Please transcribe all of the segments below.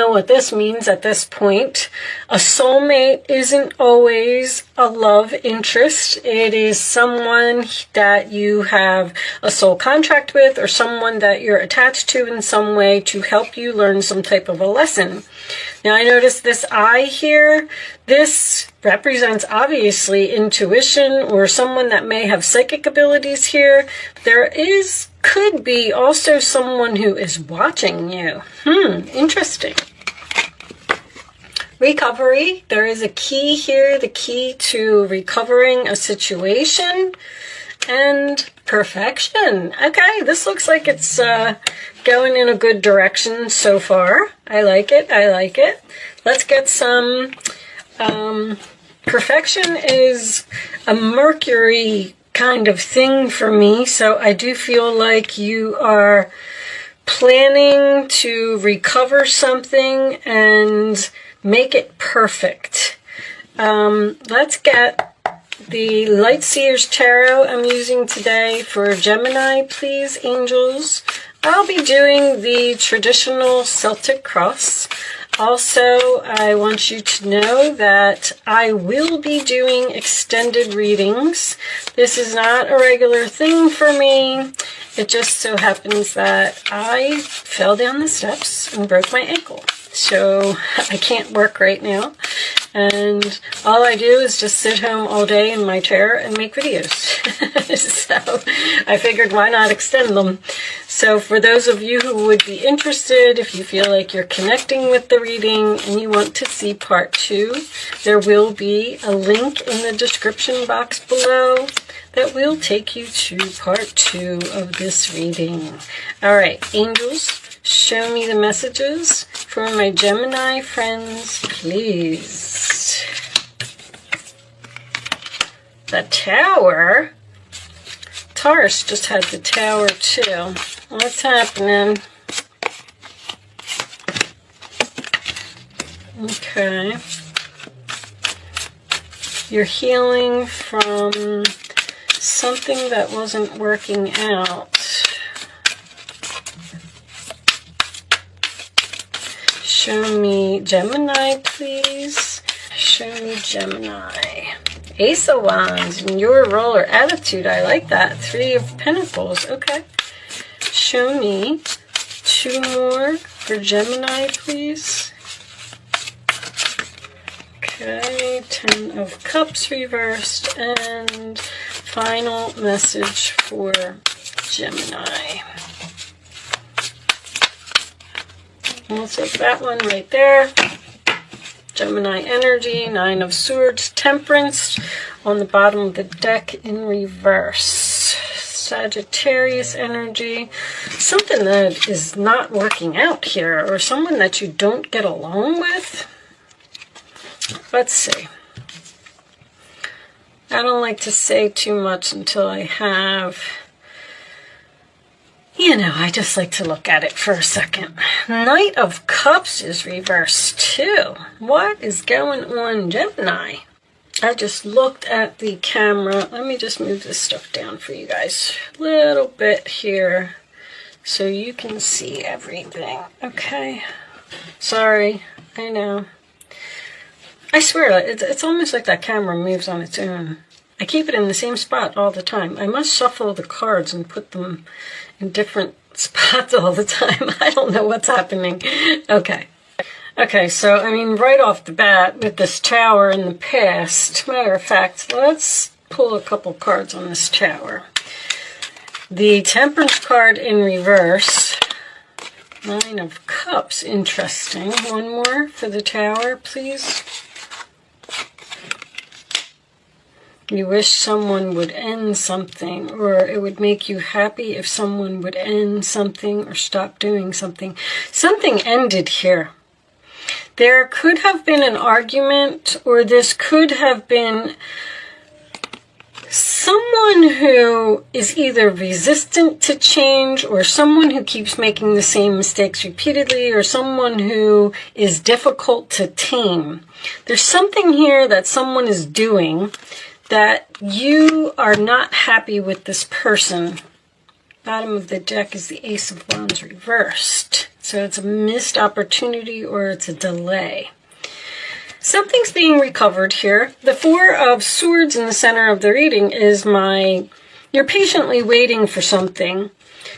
Know what this means at this point. A soulmate isn't always a love interest. It is someone that you have a soul contract with, or someone that you're attached to in some way to help you learn some type of a lesson. Now I notice this eye here. This represents obviously intuition, or someone that may have psychic abilities here. There could be also someone who is watching you. Interesting. Recovery. There is a key here, the key to recovering a situation. And perfection. Okay, this looks like it's going in a good direction so far. I like it. I like it. Let's get some... perfection is a Mercury kind of thing for me, so I do feel like you are planning to recover something and make it perfect. Let's get the Light Seers Tarot I'm using today for Gemini, please, angels. I'll be doing the traditional Celtic cross. Also, I want you to know that I will be doing extended readings. This is not a regular thing for me. It just so happens that I fell down the steps and broke my ankle. So I can't work right now. And all I do is just sit home all day in my chair and make videos. So I figured, why not extend them? So for those of you who would be interested, if you feel like you're connecting with the reading and you want to see part 2, there will be a link in the description box below that will take you to part 2 of this reading. All right, angels, show me the messages for my Gemini friends, please. The Tower. Taurus just had the Tower too. What's happening? Okay. You're healing from something that wasn't working out. Show me Gemini, please. Show me Gemini. Ace of Wands, in your role or attitude. I like that. 3 of Pentacles. Okay. Show me 2 more for Gemini, please. Okay. 10 of Cups reversed. And final message for Gemini. We'll take that one right there. Gemini energy, 9 of Swords, Temperance on the bottom of the deck in reverse. Sagittarius energy, something that is not working out here, or someone that you don't get along with. Let's see. I don't like to say too much until I have... You know, I just like to look at it for a second. Knight of Cups is reversed too. What is going on, Gemini? I just looked at the camera. Let me just move this stuff down for you guys a little bit here so you can see everything. Okay. Sorry. I know. I swear, it's almost like that camera moves on its own. I keep it in the same spot all the time. I must shuffle the cards and put them in different spots all the time. I don't know what's happening. Okay. Okay, so, I mean, right off the bat, with this Tower in the past, matter of fact, let's pull a couple cards on this Tower. The Temperance card in reverse. 9 of Cups, interesting. One more for the Tower, please. You wish someone would end something, or it would make you happy if someone would end something or stop doing something. Something ended here. There could have been an argument, or this could have been someone who is either resistant to change, or someone who keeps making the same mistakes repeatedly, or someone who is difficult to tame. There's something here that someone is doing that you are not happy with this person. Bottom of the deck is the Ace of Wands reversed. So it's a missed opportunity or it's a delay. Something's being recovered here. The Four of Swords in the center of the reading is you're patiently waiting for something.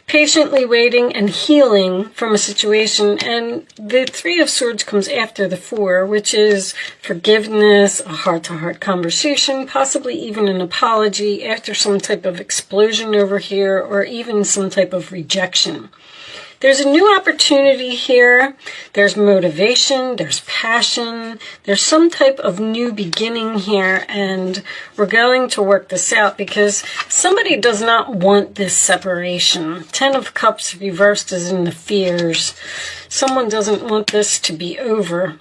Patiently waiting and healing from a situation. And the Three of Swords comes after the Four, which is forgiveness, a heart-to-heart conversation, possibly even an apology after some type of explosion over here, or even some type of rejection. There's a new opportunity here. There's motivation, there's passion, there's some type of new beginning here, and we're going to work this out because somebody does not want this separation. Ten of Cups reversed is in the fears. Someone doesn't want this to be over.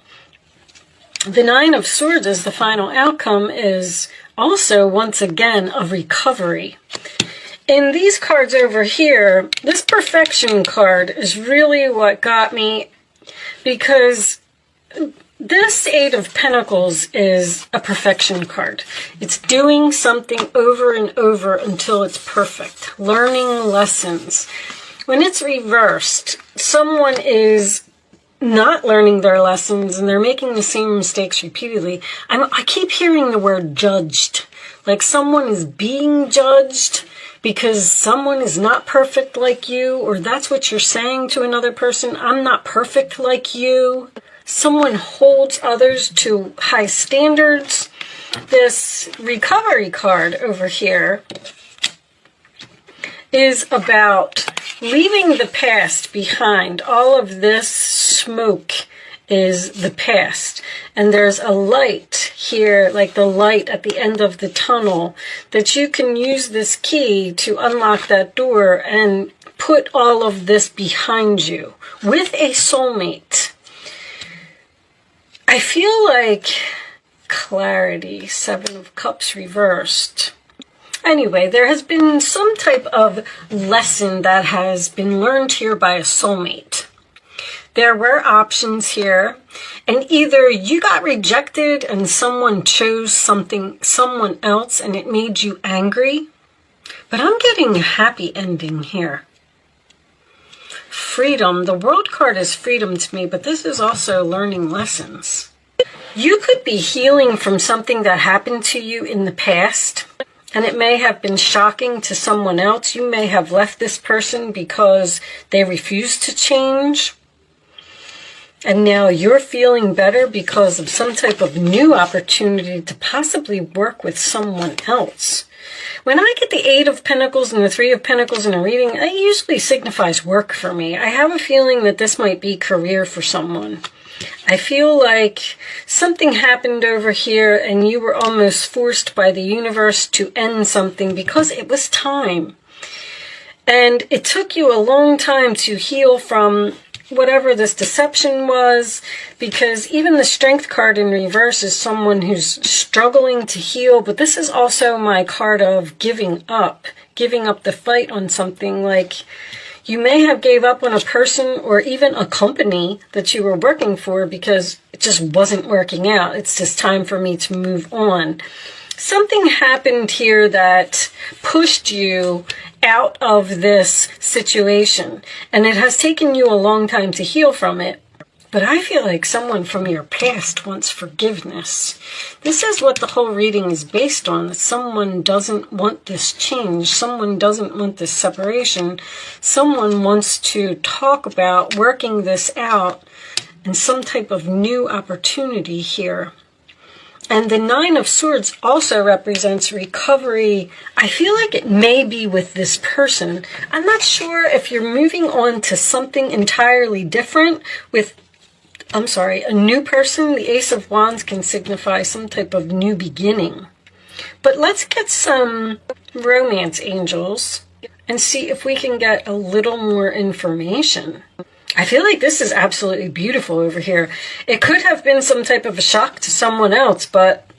The Nine of Swords as the final outcome is also, once again, a recovery. In these cards over here, this perfection card is really what got me, because this Eight of Pentacles is a perfection card. It's doing something over and over until it's perfect. Learning lessons. When it's reversed, someone is not learning their lessons and they're making the same mistakes repeatedly. I keep hearing the word judged. Like someone is being judged because someone is not perfect like you, or that's what you're saying to another person. I'm not perfect like you. Someone holds others to high standards. This recovery card over here is about leaving the past behind. All of this smoke is the past. And there's a light here, like the light at the end of the tunnel, that you can use this key to unlock that door and put all of this behind you with a soulmate. I feel like clarity, Seven of Cups reversed. Anyway, there has been some type of lesson that has been learned here by a soulmate. There were options here, and either you got rejected and someone chose someone else and it made you angry, but I'm getting a happy ending here. Freedom. The World card is freedom to me, but this is also learning lessons. You could be healing from something that happened to you in the past, and it may have been shocking to someone else. You may have left this person because they refused to change. And now you're feeling better because of some type of new opportunity to possibly work with someone else. When I get the Eight of Pentacles and the Three of Pentacles in a reading, it usually signifies work for me. I have a feeling that this might be career for someone. I feel like something happened over here and you were almost forced by the universe to end something because it was time. And it took you a long time to heal from whatever this deception was, because even the Strength card in reverse is someone who's struggling to heal, but this is also my card of giving up the fight on something. Like you may have gave up on a person or even a company that you were working for because it just wasn't working out. It's just time for me to move on. Something happened here that pushed you out of this situation, and it has taken you a long time to heal from it. But I feel like someone from your past wants forgiveness. This is what the whole reading is based on, that someone doesn't want this change. Someone doesn't want this separation. Someone wants to talk about working this out and some type of new opportunity here. And the Nine of Swords also represents recovery. I feel like it may be with this person. I'm not sure if you're moving on to something entirely different with, a new person. The Ace of Wands can signify some type of new beginning. But let's get some romance angels and see if we can get a little more information. I feel like this is absolutely beautiful over here. It could have been some type of a shock to someone else, but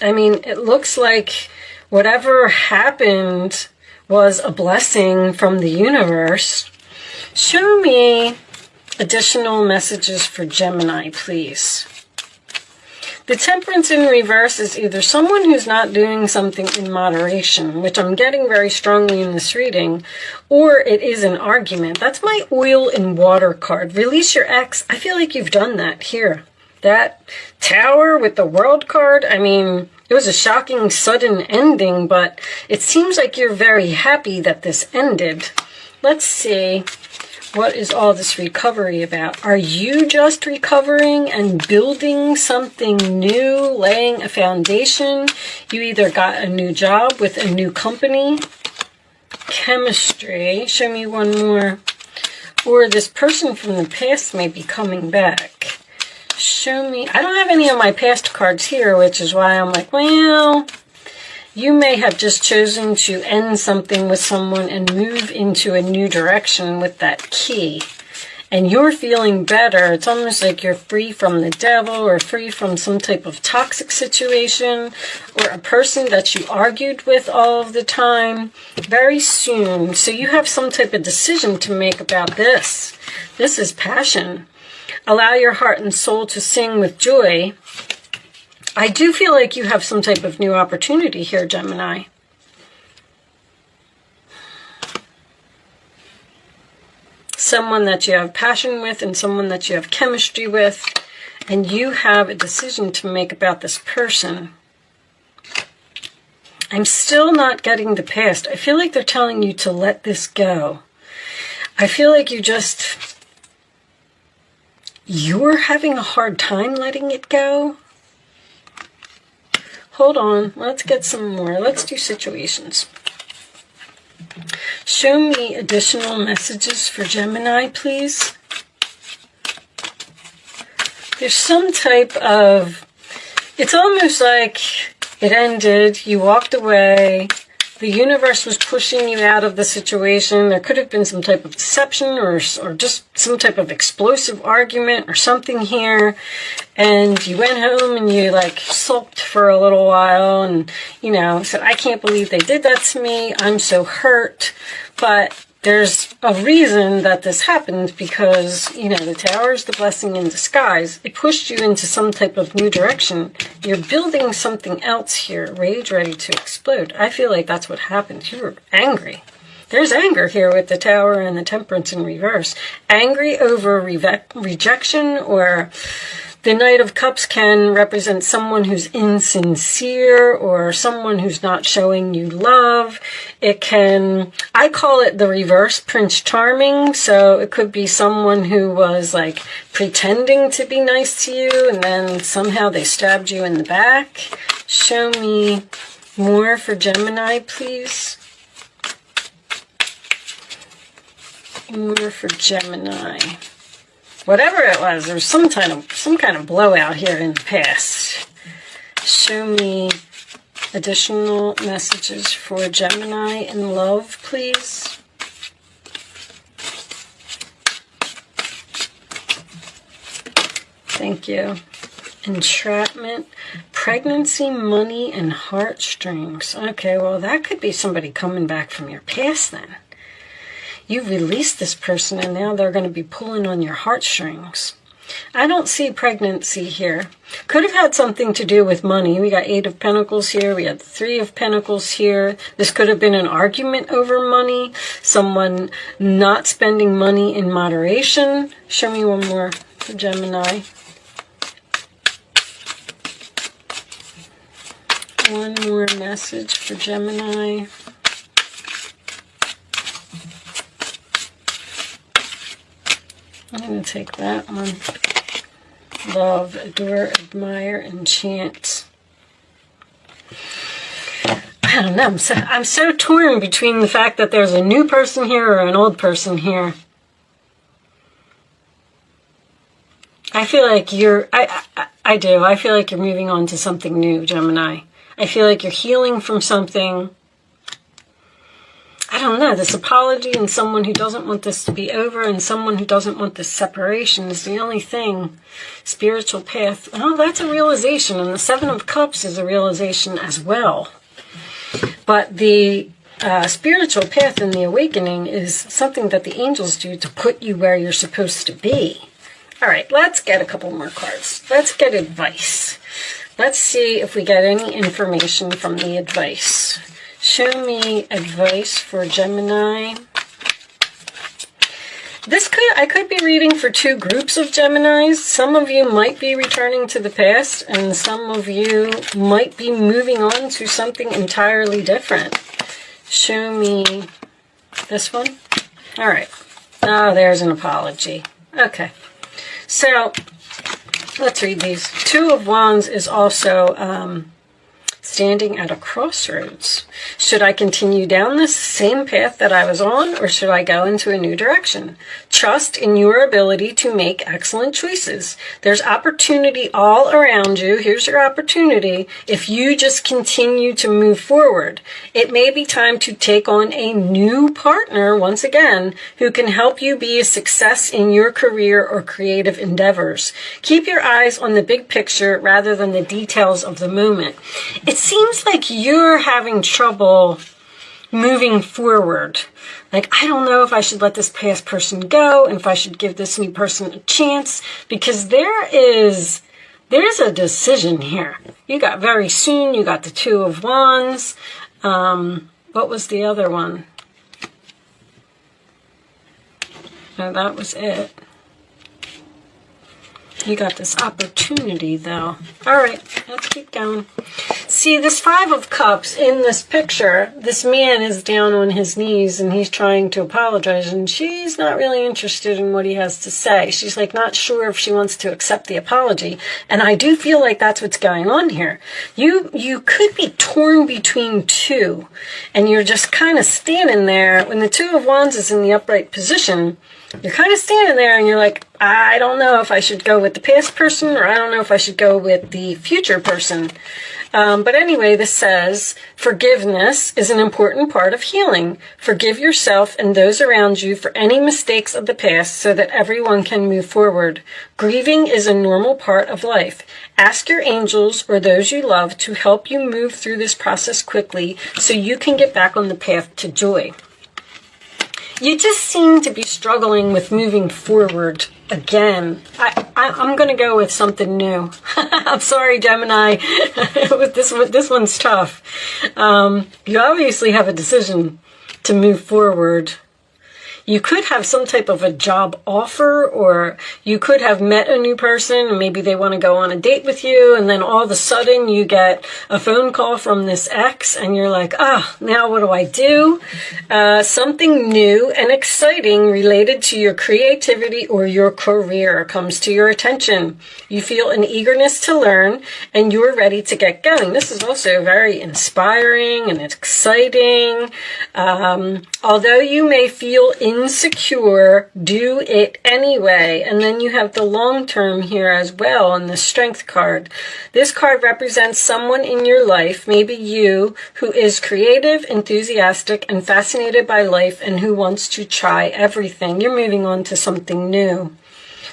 I mean, it looks like whatever happened was a blessing from the universe. Show me additional messages for Gemini, please. The Temperance in reverse is either someone who's not doing something in moderation, which I'm getting very strongly in this reading, or it is an argument. That's my oil and water card. Release your ex. I feel like you've done that here. That Tower with the World card, I mean, it was a shocking, sudden ending, but it seems like you're very happy that this ended. Let's see. What is all this recovery about? Are you just recovering and building something new, laying a foundation? You either got a new job with a new company. Chemistry. Show me one more. Or this person from the past may be coming back. Show me. I don't have any of my past cards here, which is why I'm like, well, you may have just chosen to end something with someone and move into a new direction with that key. And you're feeling better. It's almost like you're free from the devil or free from some type of toxic situation or a person that you argued with all of the time very soon. So you have some type of decision to make about this. This is passion. Allow your heart and soul to sing with joy. I do feel like you have some type of new opportunity here, Gemini. Someone that you have passion with and someone that you have chemistry with. And you have a decision to make about this person. I'm still not getting the past. I feel like they're telling you to let this go. I feel like you're having a hard time letting it go. Hold on, let's get some more. Let's do situations. Show me additional messages for Gemini, please. There's some type of, it's almost like it ended, you walked away, the universe was pushing you out of the situation. There could have been some type of deception or just some type of explosive argument or something here. And you went home and you like sulked for a little while and, you know, said, I can't believe they did that to me. I'm so hurt. But there's a reason that this happened because, you know, the Tower is the blessing in disguise. It pushed you into some type of new direction. You're building something else here. Rage ready to explode. I feel like that's what happened. You were angry. There's anger here with the Tower and the Temperance in reverse. Angry over rejection, or the Knight of Cups can represent someone who's insincere or someone who's not showing you love. It can, I call it the reverse Prince Charming. So it could be someone who was like pretending to be nice to you and then somehow they stabbed you in the back. Show me more for Gemini, please. More for Gemini. Whatever it was, there was some kind of blowout here in the past. Show me additional messages for Gemini in love, please. Thank you. Entrapment, pregnancy, money, and heartstrings. Okay, well, that could be somebody coming back from your past then. You've released this person and now they're going to be pulling on your heartstrings. I don't see pregnancy here. Could have had something to do with money. We got 8 of Pentacles here. We had 3 of Pentacles here. This could have been an argument over money. Someone not spending money in moderation. Show me one more for Gemini. One more message for Gemini. I'm going to take that one. Love, adore, admire, enchant. I don't know. I'm so torn between the fact that there's a new person here or an old person here. I feel like I do. I feel like you're moving on to something new, Gemini. I feel like you're healing from something. I don't know, this apology and someone who doesn't want this to be over and someone who doesn't want this separation is the only thing. Spiritual path, oh, that's a realization. And the 7 of Cups is a realization as well. But the spiritual path and the awakening is something that the angels do to put you where you're supposed to be. All right, let's get a couple more cards. Let's get advice. Let's see if we get any information from the advice. Show me advice for Gemini. I could be reading for two groups of Geminis. Some of you might be returning to the past, and some of you might be moving on to something entirely different. Show me this one. All right. Oh, there's an apology. Okay. So, let's read these. Two of Wands is also standing at a crossroads. Should I continue down this same path that I was on, or should I go into a new direction? Trust in your ability to make excellent choices. There's opportunity all around you. Here's your opportunity if you just continue to move forward. It may be time to take on a new partner, once again, who can help you be a success in your career or creative endeavors. Keep your eyes on the big picture rather than the details of the moment. It seems like you're having trouble moving forward. Like, I don't know if I should let this past person go and if I should give this new person a chance, because there's a decision here. You got very soon, you got the Two of Wands. What was the other one? No, that was it. You got this opportunity, though. All right, let's keep going. See, this Five of Cups in this picture, this man is down on his knees and he's trying to apologize, and she's not really interested in what he has to say. She's like not sure if she wants to accept the apology, and I do feel like that's what's going on here. You could be torn between two, and you're just kind of standing there. When the Two of Wands is in the upright position, you're kind of standing there and you're like, I don't know if I should go with the past person, or I don't know if I should go with the future person. But anyway, this says, forgiveness is an important part of healing. Forgive yourself and those around you for any mistakes of the past so that everyone can move forward. Grieving is a normal part of life. Ask your angels or those you love to help you move through this process quickly so you can get back on the path to joy. You just seem to be struggling with moving forward again. I'm going to go with something new. I'm sorry, Gemini. This one's tough. You obviously have a decision to move forward. You could have some type of a job offer, or you could have met a new person and maybe they want to go on a date with you, and then all of a sudden you get a phone call from this ex and you're like, now what do I do? Something new and exciting related to your creativity or your career comes to your attention. You feel an eagerness to learn and you're ready to get going. This is also very inspiring and exciting. Although you may feel insecure, do it anyway. And then you have the long term here as well on the Strength card. This card represents someone in your life, maybe you, who is creative, enthusiastic, and fascinated by life, and who wants to try everything. You're moving on to something new,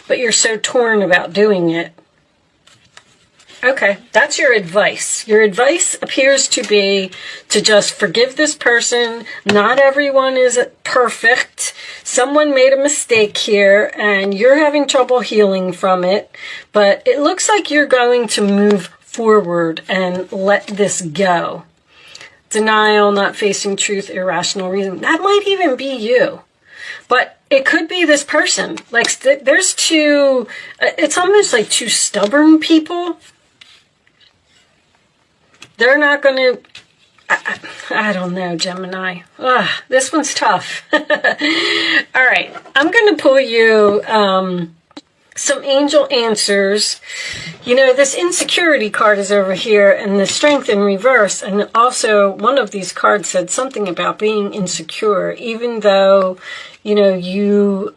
but you're so torn about doing it. Okay, that's your advice. Your advice appears to be to just forgive this person. Not everyone is perfect. Someone made a mistake here and you're having trouble healing from it. But it looks like you're going to move forward and let this go. Denial, not facing truth, irrational reason. That might even be you. But it could be this person. Like, there's two, it's almost like two stubborn people. They're not going to, I don't know, Gemini. This one's tough. All right, I'm going to pull you some angel answers. You know, this insecurity card is over here and the strength in reverse. And also one of these cards said something about being insecure, even though, you know, you,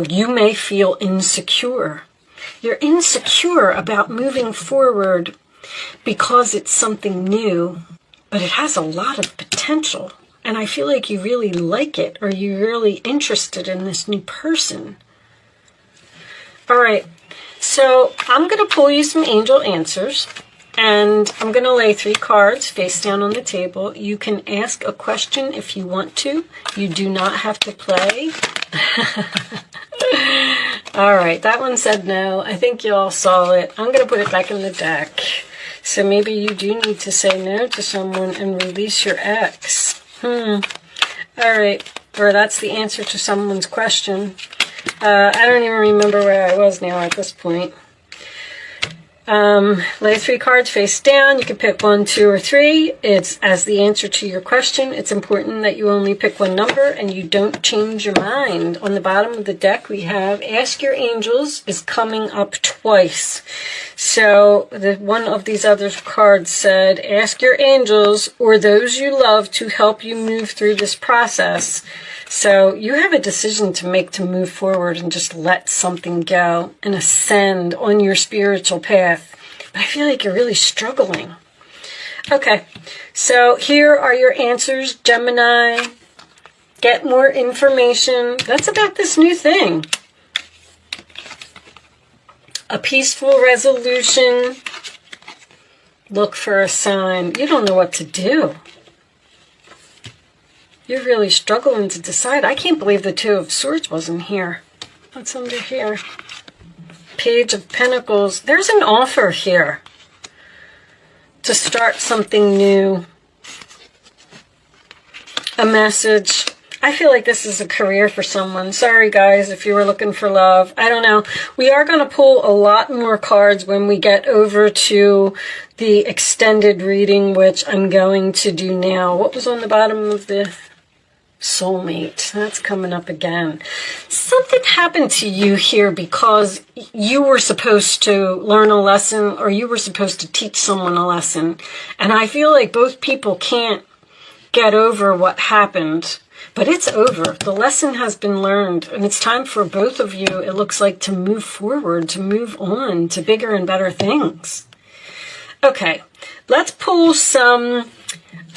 you may feel insecure. You're insecure about moving forward because it's something new, but it has a lot of potential. And I feel like you really like it, or you're really interested in this new person. All right, so I'm going to pull you some angel answers, and I'm going to lay 3 cards face down on the table. You can ask a question if you want to. You do not have to play. All right, that one said no. I think you all saw it. I'm going to put it back in the deck. So maybe you do need to say no to someone and release your ex. All right, or that's the answer to someone's question. I don't even remember where I was now at this point. Lay 3 cards face down. You can pick 1, 2, or 3. It's as the answer to your question. It's important that you only pick one number and you don't change your mind. On the bottom of the deck, we have Ask Your Angels is coming up twice. So one of these other cards said, ask your angels or those you love to help you move through this process. So you have a decision to make to move forward and just let something go and ascend on your spiritual path. But I feel like you're really struggling. Okay, so here are your answers, Gemini. Get more information. That's about this new thing. A peaceful resolution. Look for a sign. You don't know what to do. You're really struggling to decide. I can't believe the 2 of Swords wasn't here. What's under here? Page of Pentacles. There's an offer here to start something new. A message. I feel like this is a career for someone. Sorry, guys, if you were looking for love. I don't know. We are going to pull a lot more cards when we get over to the extended reading, which I'm going to do now. What was on the bottom of the soulmate? That's coming up again. Something happened to you here because you were supposed to learn a lesson or you were supposed to teach someone a lesson. And I feel like both people can't get over what happened. But it's over. The lesson has been learned, and it's time for both of you, it looks like, to move forward, to move on to bigger and better things. Okay, let's pull some,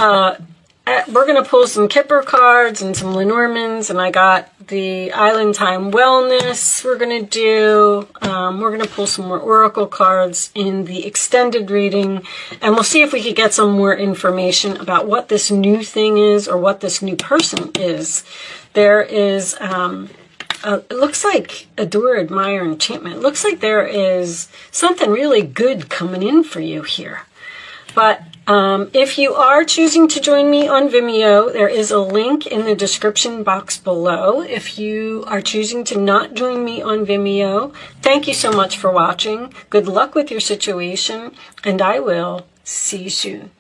we're going to pull some Kipper cards and some Lenormands, and I got the Island Time Wellness we're going to do. We're going to pull some more Oracle cards in the extended reading, and we'll see if we could get some more information about what this new thing is or what this new person is. There is, it looks like Adore, Admire, Enchantment. It looks like there is something really good coming in for you here. But if you are choosing to join me on Vimeo, there is a link in the description box below. If you are choosing to not join me on Vimeo, thank you so much for watching. Good luck with your situation, and I will see you soon.